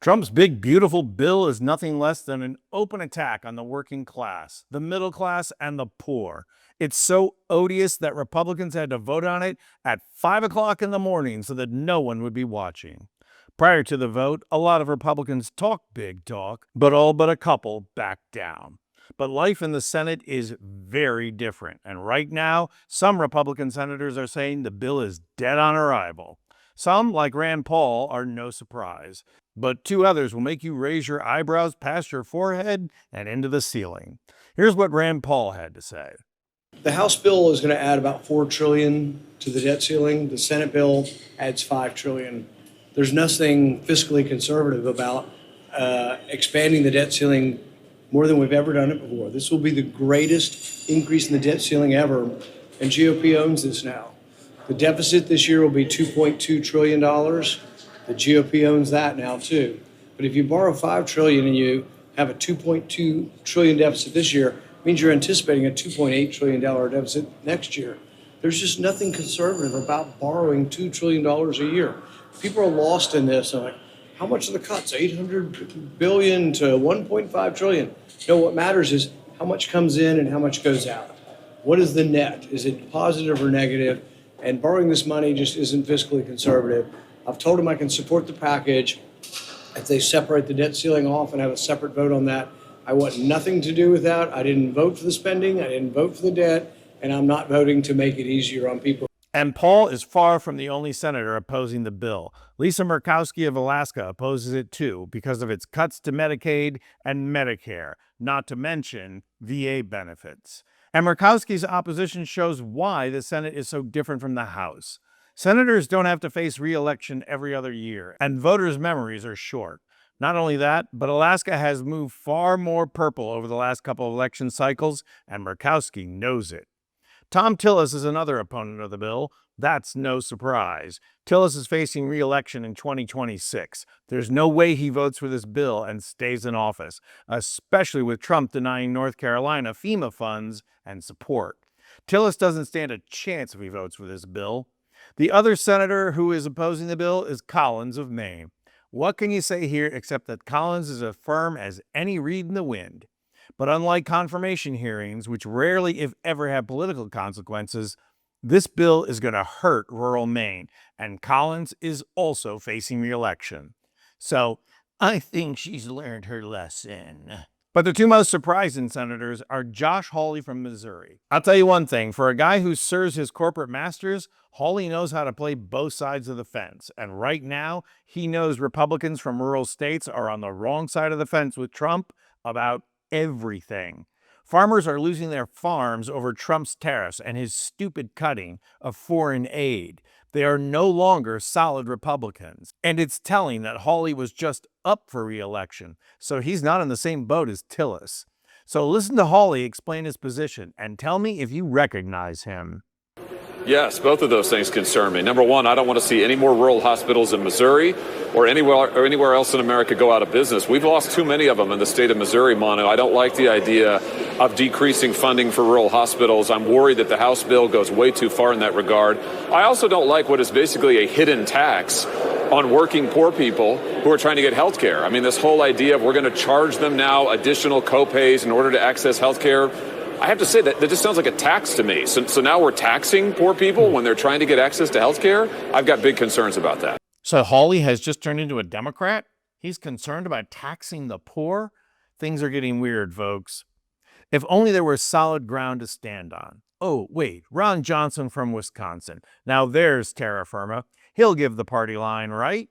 Trump's big, beautiful bill is nothing less than an open attack on the working class, the middle class, and the poor. It's so odious that Republicans had to vote on it at 5 o'clock in the morning so that no one would be watching. Prior to the vote, a lot of Republicans talked big talk, but all but a couple backed down. But life in the Senate is very different, and right now, some Republican senators are saying the bill is dead on arrival. Some, like Rand Paul, are no surprise, but two others will make you raise your eyebrows past your forehead and into the ceiling. Here's what Rand Paul had to say. The House bill is going to add about $4 trillion to the debt ceiling. The Senate bill adds $5 trillion. There's nothing fiscally conservative about expanding the debt ceiling more than we've ever done it before. This will be the greatest increase in the debt ceiling ever, and GOP owns this now. The deficit this year will be $2.2 trillion. The GOP owns that now too. But if you borrow $5 trillion and you have a $2.2 trillion deficit this year, it means you're anticipating a $2.8 trillion deficit next year. There's just nothing conservative about borrowing $2 trillion a year. People are lost in this. Like, how much are the cuts? 800 billion to 1.5 trillion. No, what matters is how much comes in and how much goes out. What is the net? Is it positive or negative? And borrowing this money just isn't fiscally conservative. I've told them I can support the package if they separate the debt ceiling off and have a separate vote on that. I want nothing to do with that. I didn't vote for the spending. I didn't vote for the debt. And I'm not voting to make it easier on people. And Paul is far from the only senator opposing the bill. Lisa Murkowski of Alaska opposes it too because of its cuts to Medicaid and Medicare, not to mention VA benefits. And Murkowski's opposition shows why the Senate is so different from the House. Senators don't have to face re-election every other year, and voters' memories are short. Not only that, but Alaska has moved far more purple over the last couple of election cycles, and Murkowski knows it. Tom Tillis is another opponent of the bill. That's no surprise. Tillis is facing re-election in 2026. There's no way he votes for this bill and stays in office, especially with Trump denying North Carolina FEMA funds and support. Tillis doesn't stand a chance if he votes for this bill. The other senator who is opposing the bill is Collins of Maine. What can you say here except that Collins is as firm as any reed in the wind? But unlike confirmation hearings, which rarely, if ever, have political consequences, this bill is going to hurt rural Maine, and Collins is also facing re-election. So, I think she's learned her lesson. But the two most surprising senators are Josh Hawley from Missouri. I'll tell you one thing, for a guy who serves his corporate masters, Hawley knows how to play both sides of the fence. And right now, he knows Republicans from rural states are on the wrong side of the fence with Trump about everything. Farmers are losing their farms over Trump's tariffs and his stupid cutting of foreign aid. They are no longer solid Republicans. And it's telling that Hawley was just up for re-election, so he's not in the same boat as Tillis. So listen to Hawley explain his position and tell me if you recognize him. Yes, both of those things concern me. Number one, I don't want to see any more rural hospitals in Missouri or anywhere else in America go out of business. We've lost too many of them in the state of Missouri, Manu. I don't like the idea of decreasing funding for rural hospitals. I'm worried that the House bill goes way too far in that regard. I also don't like what is basically a hidden tax on working poor people who are trying to get health care. I mean, this whole idea of we're going to charge them now additional copays in order to access health care. I have to say that just sounds like a tax to me. So now we're taxing poor people when they're trying to get access to health care? I've got big concerns about that. So Hawley has just turned into a Democrat? He's concerned about taxing the poor? Things are getting weird, folks. If only there was solid ground to stand on. Oh, wait, Ron Johnson from Wisconsin. Now there's terra firma. He'll give the party line, right?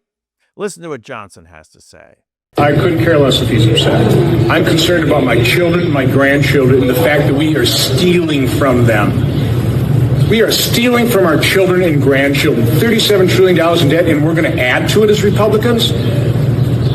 Listen to what Johnson has to say. I couldn't care less if he's upset. I'm concerned about my children, my grandchildren, and the fact that we are stealing from them. We are stealing from our children and grandchildren. $37 trillion in debt, and we're going to add to it as Republicans?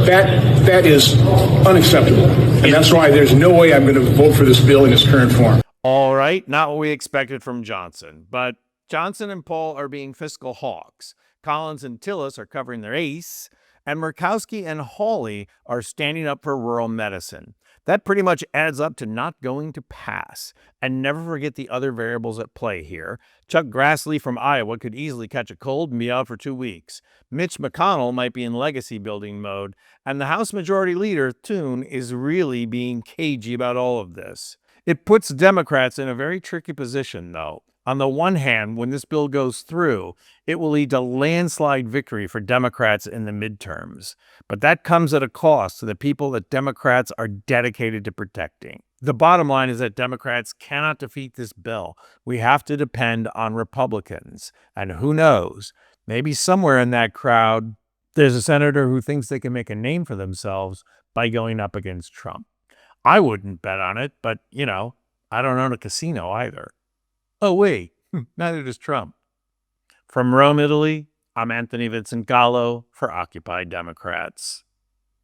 That is unacceptable. And that's why there's no way I'm going to vote for this bill in its current form. All right, not what we expected from Johnson. But Johnson and Paul are being fiscal hawks. Collins and Tillis are covering their ace. And Murkowski and Hawley are standing up for rural medicine. That pretty much adds up to not going to pass. And never forget the other variables at play here. Chuck Grassley from Iowa could easily catch a cold and be out for 2 weeks. Mitch McConnell might be in legacy building mode. And the House Majority Leader, Thune, is really being cagey about all of this. It puts Democrats in a very tricky position, though. On the one hand, when this bill goes through, it will lead to landslide victory for Democrats in the midterms. But that comes at a cost to the people that Democrats are dedicated to protecting. The bottom line is that Democrats cannot defeat this bill. We have to depend on Republicans. And who knows, maybe somewhere in that crowd, there's a senator who thinks they can make a name for themselves by going up against Trump. I wouldn't bet on it, but, I don't own a casino either. Oh, wait, neither does Trump. From Rome, Italy, I'm Anthony Vincent Gallo for Occupy Democrats.